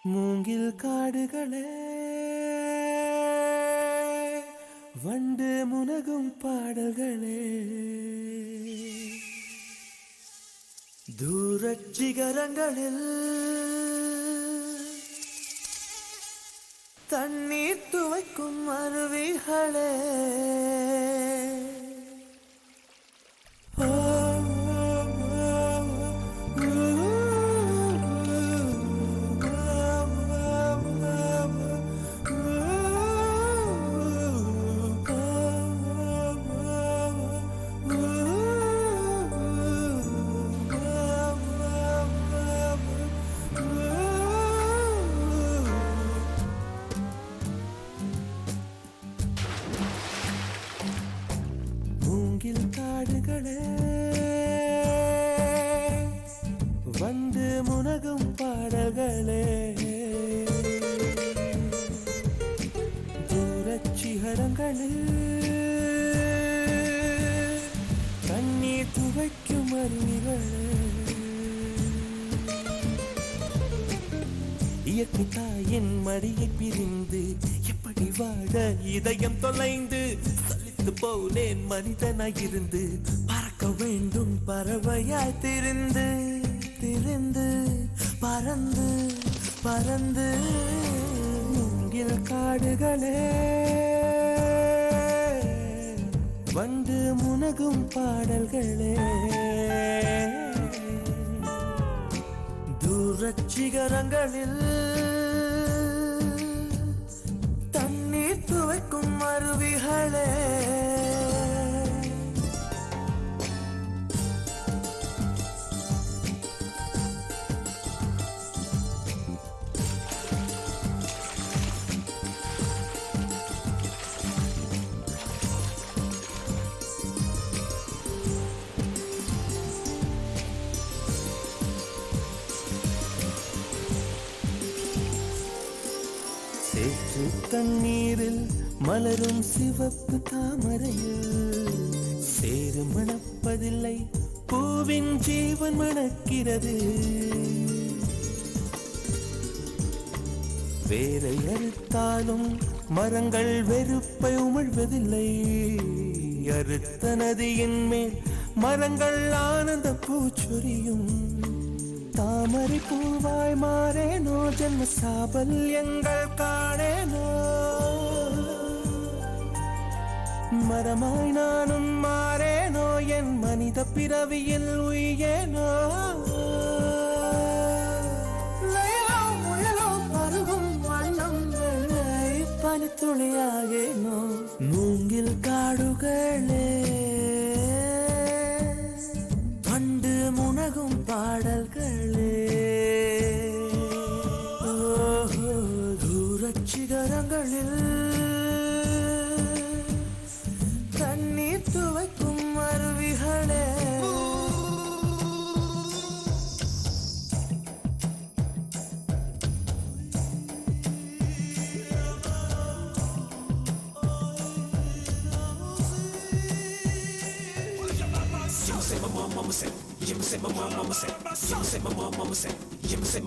மூங்கில் காடுகளே வண்டு முனகும் பாடல்களே தூரச் சிகரங்களில் தண்ணீர் துவைக்கும் அருவிகளே காடுகளே வந்து முனகும் பாடல்களே தூரச் சிகரங்களில் தண்ணீர் துவைக்கும் அருவிகளே இயற்கை தாயின் மடியை பிரிந்து எப்படி வாழ இதயம் தொலைந்து போனேன் மனிதனாயிருந்து பறக்க வேண்டும் பறவையாய் திரிந்து திரிந்து பறந்து பறந்து மூங்கில் காடுகளே வந்து முனகும் பாடல்களே தூரச் சிகரங்களில் தண்ணீர் துவைக்கும் அருவிகளே சேற்று தண்ணீரில் மலரும் சிவப்பு தாமரையில் சேறு மணப்பதில்லை பூவின் ஜீவன் மணக்கிறது வேரை அறுத்தாலும் மரங்கள் வெறுப்பை உமிழ்வதில்லை அறுத்த நதியின் மேல் மரங்கள் ஆனந்த பூச்சொரியும் தாமரை பூவாய் மாறேனோ ஜன்ம சாபல்யங்கள் காணேனோ மரமாய் நானும் மாறேனோ என் மனித பிறவியில் உயேனோ பருகும் வண்ணம் பனித்துளியாகேனோ மூங்கில் காடுகளே வண்டு முனகும் பாடல்களே தூரச் சிகரங்களில் தண்ணீர் துவைக்கும் அருவிகளே say my mama said, you say my mama said, you say my mama said, you say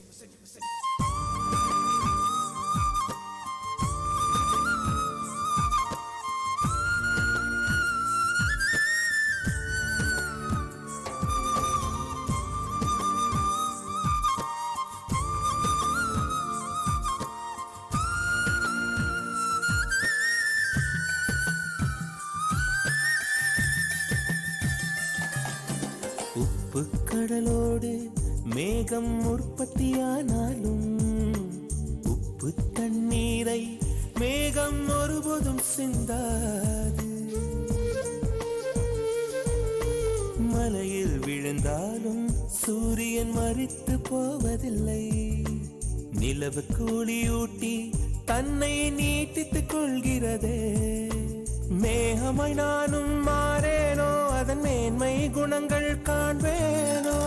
உப்பு கடலோடு மேகம் உற்பத்தியானாலும் உப்பு தண்ணீரை மேகம் ஒருபோதும் சிந்தாது மலையில் விழுந்தாலும் சூரியன் மரித்து போவதில்லை நிலவு கூலியூட்டி தன்னை நீட்டித்துக் கொள்கிறதே மேகமாய் நானும் மாறேனோ அதன் மேன்மை குணங்கள் காண்பேனோ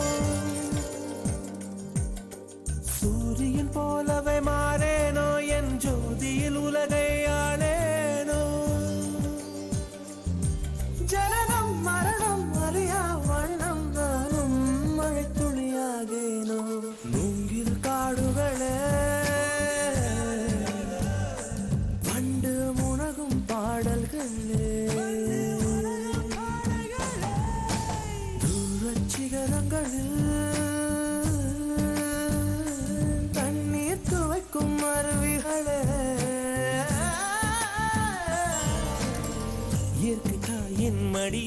சூரியன் போலவே மாறேனோ என் ஜோதியில் உலகை ஆளேனோ ஜனனம் மரணம் அறியா வண்ணம் நானும் மழைத்துளியாகேனோ மூங்கில் காடுகளே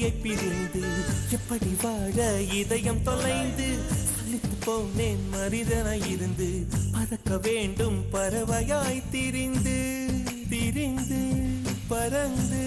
மனைவியை பிரிந்து எப்படி வாழ இதயம் தொலைந்து சலித்து போனேன் மனிதனாய் இருந்து பறக்க வேண்டும் பறவையாய் திரிந்து திரிந்து பறந்து